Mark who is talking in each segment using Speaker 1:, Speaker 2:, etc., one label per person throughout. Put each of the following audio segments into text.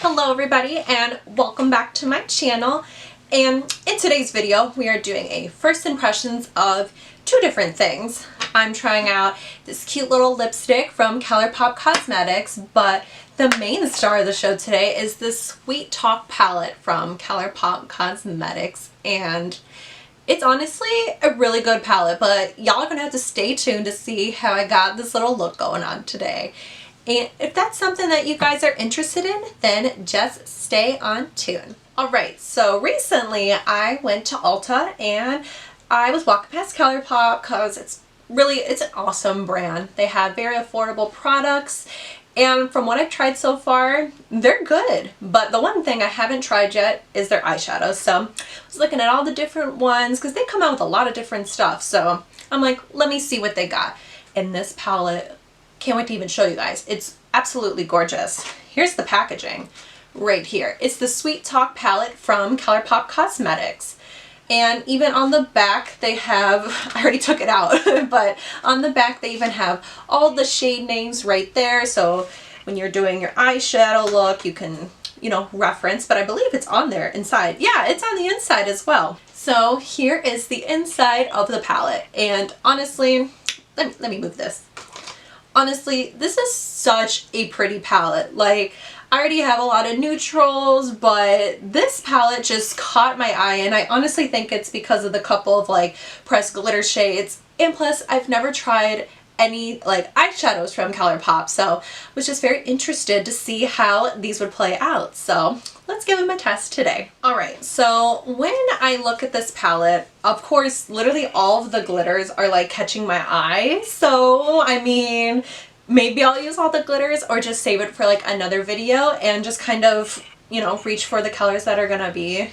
Speaker 1: Hello everybody and welcome back to my channel, and in today's video we are doing a first impressions of two different things. I'm trying out this cute little lipstick from Colourpop Cosmetics, but the main star of the show today is this Sweet Talk palette from Colourpop Cosmetics, and it's honestly a really good palette, but y'all are gonna have to stay tuned to see how I got this little look going on today. And if that's something that you guys are interested in, then just stay on tune. Alright, so recently I went to Ulta and I was walking past Colourpop because it's an awesome brand. They have very affordable products, and from what I've tried so far, they're good. But the one thing I haven't tried yet is their eyeshadows. So I was looking at all the different ones because they come out with a lot of different stuff. So I'm like, let me see what they got. And this palette, can't wait to even show you guys. It's absolutely gorgeous. Here's the packaging right here. It's the Sweet Talk palette from Colourpop Cosmetics. And even on the back they have, I already took it out, but on the back they even have all the shade names right there. So when you're doing your eyeshadow look, you can, reference, but I believe it's on there inside. Yeah, it's on the inside as well. So here is the inside of the palette. And honestly, let me move this. Honestly, this is such a pretty palette. Like, I already have a lot of neutrals, but this palette just caught my eye, and I honestly think it's because of the couple of like pressed glitter shades, and plus I've never tried any like eyeshadows from Colourpop, so I was just very interested to see how these would play out. So let's give them a test today. Alright, so when I look at this palette, of course literally all of the glitters are like catching my eye, so I mean maybe I'll use all the glitters or just save it for like another video and just kind of, reach for the colors that are gonna be,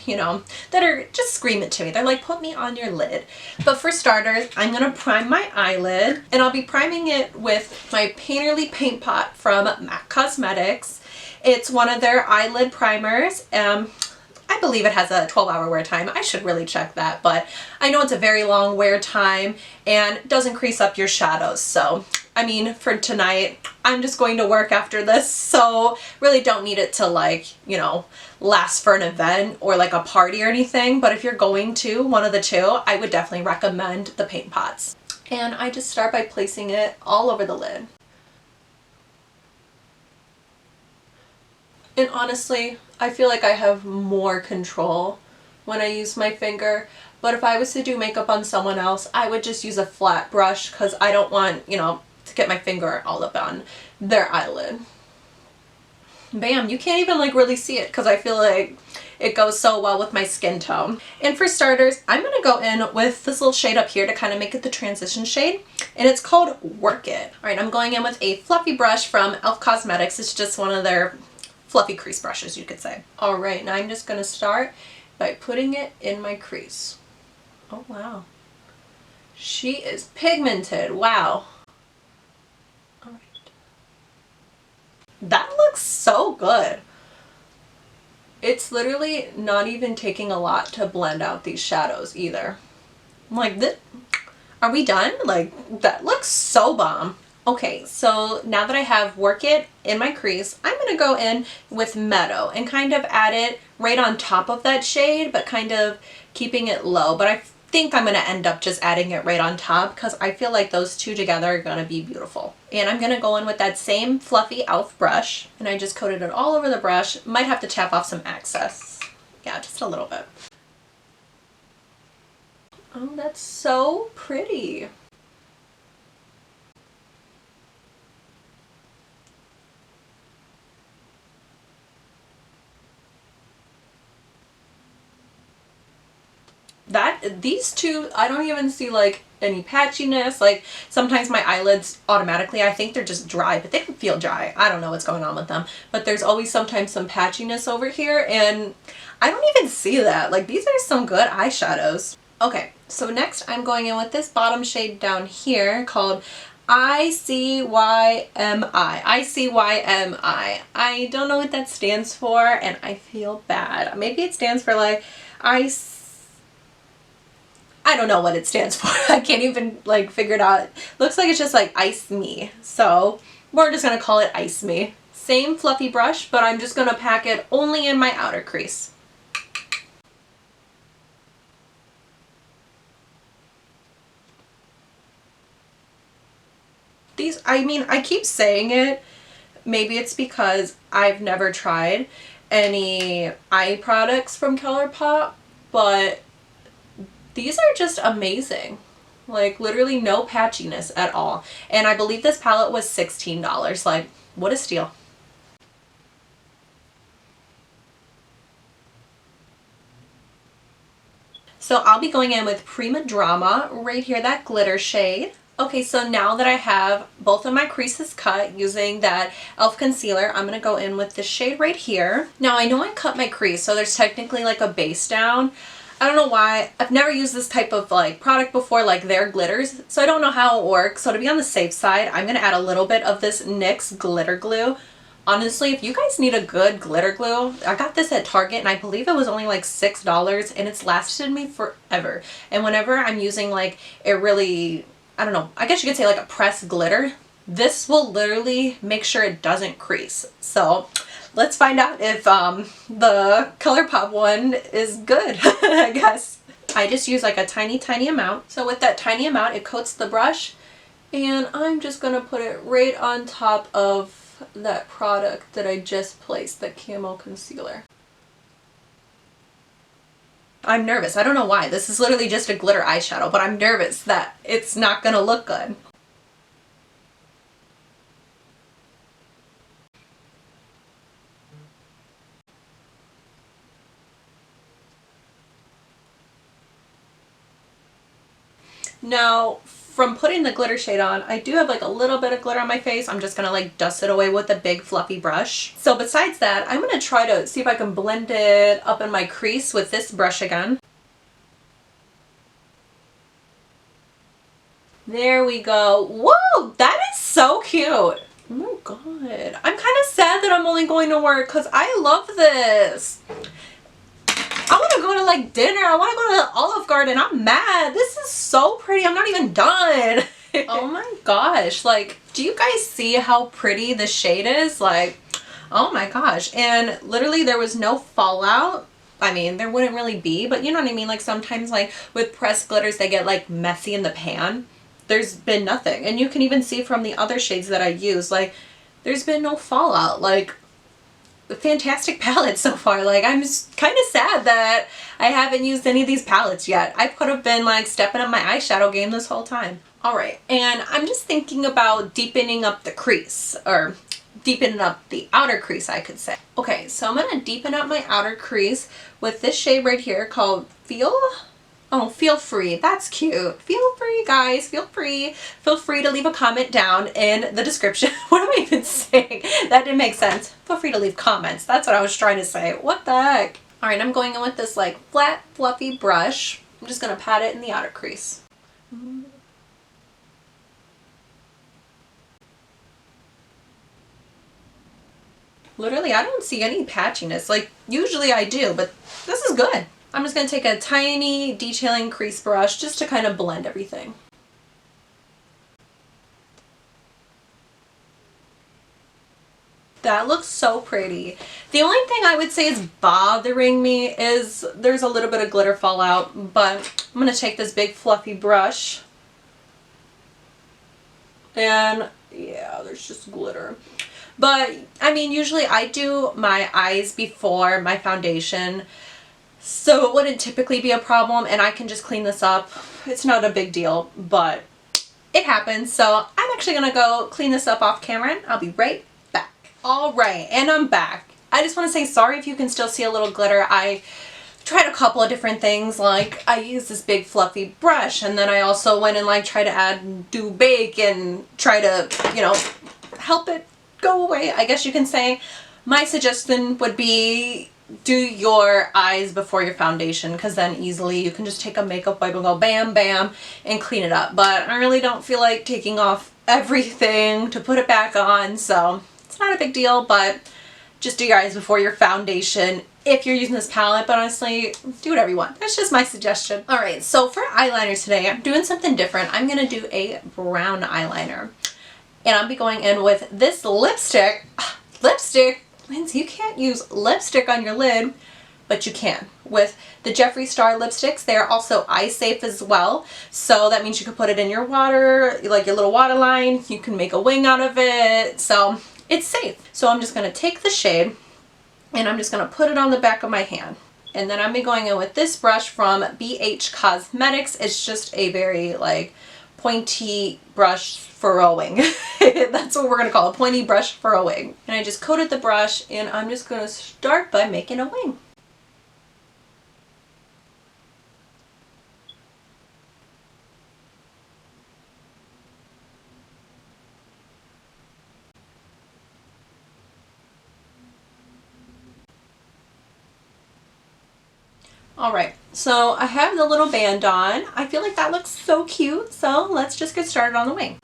Speaker 1: that are just screaming to me. They're like, put me on your lid. But for starters, I'm gonna prime my eyelid, and I'll be priming it with my Painterly Paint Pot from MAC Cosmetics. It's one of their eyelid primers. I believe it has a 12-hour wear time. I should really check that, but I know it's a very long wear time and doesn't crease up your shadows. So, I mean, for tonight, I'm just going to work after this, so really don't need it to like, last for an event or like a party or anything. But if you're going to one of the two, I would definitely recommend the paint pots. And I just start by placing it all over the lid. And honestly, I feel like I have more control when I use my finger. But if I was to do makeup on someone else, I would just use a flat brush because I don't want, to get my finger all up on their eyelid. Bam! You can't even like really see it because I feel like it goes so well with my skin tone. And for starters, I'm going to go in with this little shade up here to kind of make it the transition shade. And it's called Work It. Alright, I'm going in with a fluffy brush from e.l.f. Cosmetics. It's just one of their fluffy crease brushes, you could say. Alright, now I'm just going to start by putting it in my crease. Oh wow. She is pigmented. Wow. Alright. That looks so good. It's literally not even taking a lot to blend out these shadows either. I'm like, this, are we done? Like, that looks so bomb. Okay, so now that I have Work It in my crease, I'm going to go in with Meadow and kind of add it right on top of that shade, but kind of keeping it low. But I think I'm going to end up just adding it right on top because I feel like those two together are going to be beautiful. And I'm going to go in with that same fluffy e.l.f. brush, and I just coated it all over the brush. Might have to tap off some excess. Yeah, just a little bit. Oh, that's so pretty. These two, I don't even see like any patchiness. Like sometimes my eyelids automatically, I think they're just dry, but they don't feel dry. I don't know what's going on with them, but there's always sometimes some patchiness over here, and I don't even see that. Like, these are some good eyeshadows. Okay, so next I'm going in with this bottom shade down here called ICYMI. ICYMI. I don't know what that stands for, and I feel bad. Maybe it stands for like I don't know what it stands for. I can't even like figure it out. Looks like it's just like Ice Me. So we're just gonna call it Ice Me. Same fluffy brush, but I'm just going to pack it only in my outer crease. These, I mean, I keep saying it. Maybe it's because I've never tried any eye products from Colourpop, but these are just amazing. Like, literally no patchiness at all. And I believe this palette was $16. Like, what a steal. So I'll be going in with Prima Drama right here, that glitter shade. Okay, so now that I have both of my creases cut using that e.l.f. concealer, I'm going to go in with this shade right here. Now I know I cut my crease, so there's technically like a base down. I don't know why. I've never used this type of like product before, like their glitters, so I don't know how it works. So to be on the safe side, I'm going to add a little bit of this NYX glitter glue. Honestly, if you guys need a good glitter glue, I got this at Target and I believe it was only like $6 and it's lasted me forever. And whenever I'm using like a really, I don't know, I guess you could say like a pressed glitter, this will literally make sure it doesn't crease. So let's find out if the Colourpop one is good, I guess. I just use like a tiny amount. So with that tiny amount, it coats the brush and I'm just gonna put it right on top of that product that I just placed, the camo concealer. I'm nervous. I don't know why. This is literally just a glitter eyeshadow, but I'm nervous that it's not gonna look good. Now, from putting the glitter shade on, I do have like a little bit of glitter on my face. I'm just gonna like dust it away with a big fluffy brush. So besides that, I'm gonna try to see if I can blend it up in my crease with this brush again. There we go. Whoa, that is so cute. Oh my god. I'm kind of sad that I'm only going to work because I love this. I want to go to like dinner. I want to go to the Olive Garden. I'm mad. This is so pretty. I'm not even done. Oh my gosh. Like, do you guys see how pretty the shade is? Like, oh my gosh. And literally there was no fallout. I mean, there wouldn't really be, but you know what I mean? Like sometimes like with pressed glitters, they get like messy in the pan. There's been nothing. And you can even see from the other shades that I use, like there's been no fallout. Like, fantastic palette so far. Like, I'm just kind of sad that I haven't used any of these palettes yet. I could have been like stepping up my eyeshadow game this whole time. Alright, and I'm just thinking about deepening up the crease, or deepening up the outer crease, I could say. Okay, so I'm going to deepen up my outer crease with this shade right here called Feel Free. That's cute. Feel free, guys. Feel free. Feel free to leave a comment down in the description. What am I even saying? That didn't make sense. Feel free to leave comments. That's what I was trying to say. What the heck? Alright, I'm going in with this like flat, fluffy brush. I'm just going to pat it in the outer crease. Literally, I don't see any patchiness. Like, usually I do, but this is good. I'm just going to take a tiny detailing crease brush just to kind of blend everything. That looks so pretty. The only thing I would say is bothering me is there's a little bit of glitter fallout, but I'm going to take this big fluffy brush and yeah, there's just glitter. But I mean, usually I do my eyes before my foundation, so it wouldn't typically be a problem and I can just clean this up. It's not a big deal, but it happens. So I'm actually gonna go clean this up off camera and I'll be right back. Alright, and I'm back. I just want to say sorry if you can still see a little glitter. I tried a couple of different things. Like, I used this big fluffy brush and then I also went and like tried to add Do Bake and try to, you know, help it go away, I guess you can say. My suggestion would be do your eyes before your foundation, because then easily you can just take a makeup wipe and go bam bam and clean it up. But I really don't feel like taking off everything to put it back on, so it's not a big deal. But just do your eyes before your foundation if you're using this palette, but honestly, do whatever you want. That's just my suggestion. Alright, so for eyeliner today, I'm doing something different. I'm going to do a brown eyeliner. And I'll be going in with this lipstick. lipstick, Lindsay, you can't use lipstick on your lid, but you can. With the Jeffree Star lipsticks, they are also eye safe as well. So that means you can put it in your water, like your little water line. You can make a wing out of it. So it's safe. So I'm just going to take the shade and I'm just going to put it on the back of my hand. And then I'm going in with this brush from BH Cosmetics. It's just a very like pointy brush furrowing. That's what we're going to call it, pointy brush furrowing. And I just coated the brush and I'm just going to start by making a wing. Alright, so I have the little band on. I feel like that looks so cute, so let's just get started on the wing.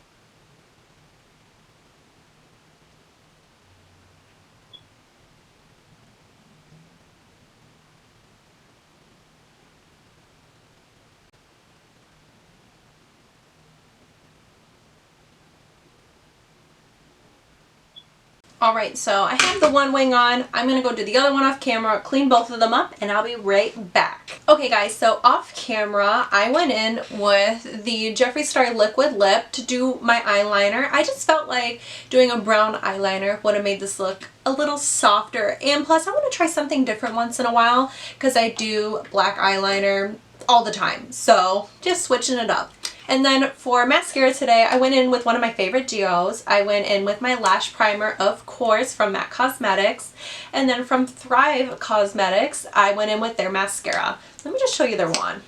Speaker 1: Alright, so I have the one wing on. I'm going to go do the other one off camera, clean both of them up, and I'll be right back. Okay guys, so off camera, I went in with the Jeffree Star Liquid Lip to do my eyeliner. I just felt like doing a brown eyeliner would have made this look a little softer, and plus I want to try something different once in a while because I do black eyeliner all the time, so just switching it up. And then for mascara today, I went in with one of my favorite duos. I went in with my Lash Primer, of course, from MAC Cosmetics. And then from Thrive Cosmetics, I went in with their mascara. Let me just show you their wand.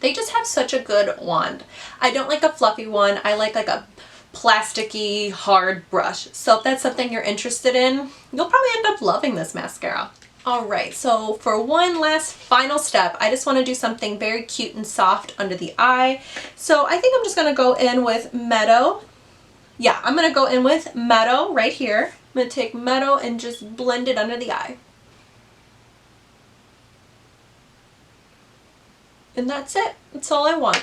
Speaker 1: They just have such a good wand. I don't like a fluffy one. I like a plasticky, hard brush. So if that's something you're interested in, you'll probably end up loving this mascara. Alright, so for one last final step, I just want to do something very cute and soft under the eye. So I think I'm just going to go in with Meadow. Yeah, I'm going to go in with Meadow right here. I'm going to take Meadow and just blend it under the eye. And that's it. That's all I want.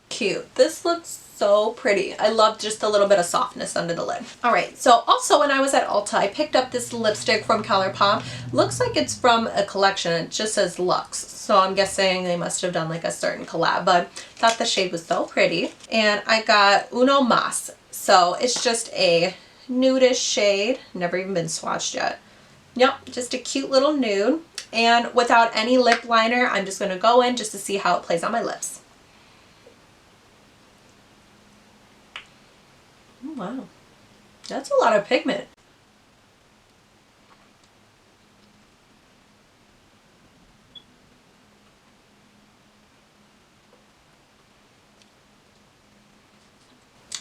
Speaker 1: Cute. This looks so pretty. I love just a little bit of softness under the lid. Alright, so also when I was at Ulta, I picked up this lipstick from Colourpop. Looks like it's from a collection. It just says Luxe. So I'm guessing they must have done like a certain collab, but thought the shade was so pretty. And I got Uno Mas. So it's just a nudish shade. Never even been swatched yet. Yep, just a cute little nude. And without any lip liner, I'm just going to go in just to see how it plays on my lips. Wow, that's a lot of pigment.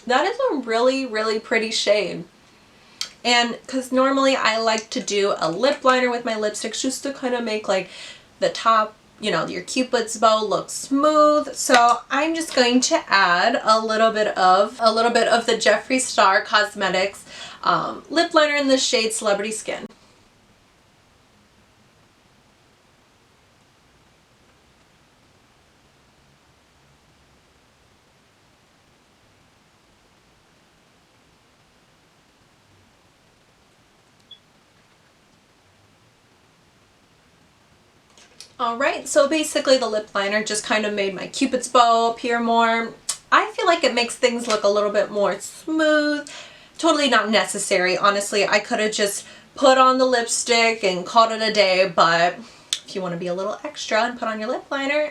Speaker 1: That is a really, really pretty shade. And because normally I like to do a lip liner with my lipsticks just to kind of make like the top, you know, your Cupid's bow looks smooth. So I'm just going to add a little bit of the Jeffree Star Cosmetics lip liner in the shade Celebrity Skin. Alright, so basically the lip liner just kind of made my Cupid's bow appear more. I feel like it makes things look a little bit more smooth. Totally not necessary. Honestly, I could have just put on the lipstick and called it a day, but if you want to be a little extra and put on your lip liner,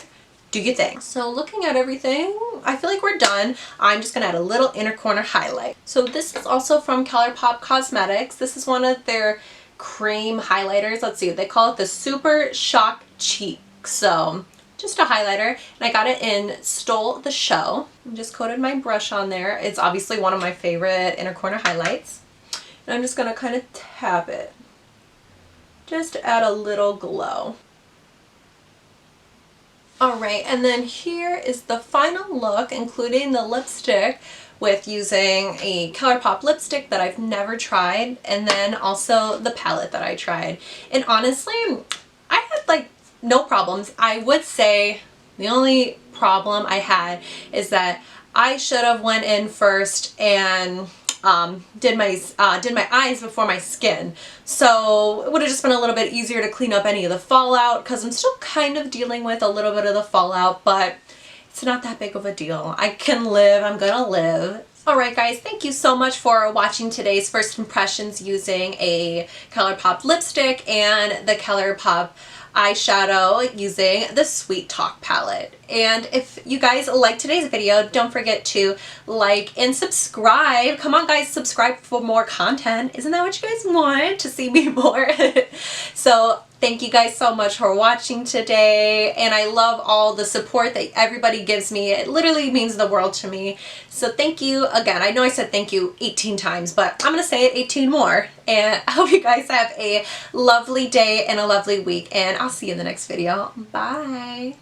Speaker 1: do your thing. So looking at everything, I feel like we're done. I'm just going to add a little inner corner highlight. So this is also from Colourpop Cosmetics. This is one of their cream highlighters. Let's see, they call it the Super Shock Cheek. So just a highlighter, and I got it in Stole the Show. I just coated my brush on there. It's obviously one of my favorite inner corner highlights. And I'm just going to kind of tap it just to add a little glow. Alright, and then here is the final look, including the lipstick, with using a Colourpop lipstick that I've never tried, and then also the palette that I tried. And honestly, I had like no problems. I would say The only problem I had is that I should have went in first and did my eyes before my skin. So it would have just been a little bit easier to clean up any of the fallout, because I'm still kind of dealing with a little bit of the fallout, but it's not that big of a deal. I can live. I'm gonna live. Alright guys, thank you so much for watching today's first impressions using a Colourpop lipstick and the Colourpop eyeshadow using the Sweet Talk palette. And if you guys like today's video, don't forget to like and subscribe. Come on guys, subscribe for more content. Isn't that what you guys want? To see me more? So thank you guys so much for watching today, and I love all the support that everybody gives me. It literally means the world to me. So thank you again. I know I said thank you 18 times, but I'm gonna say it 18 more. And I hope you guys have a lovely day and a lovely week, and I'll see you in the next video. Bye.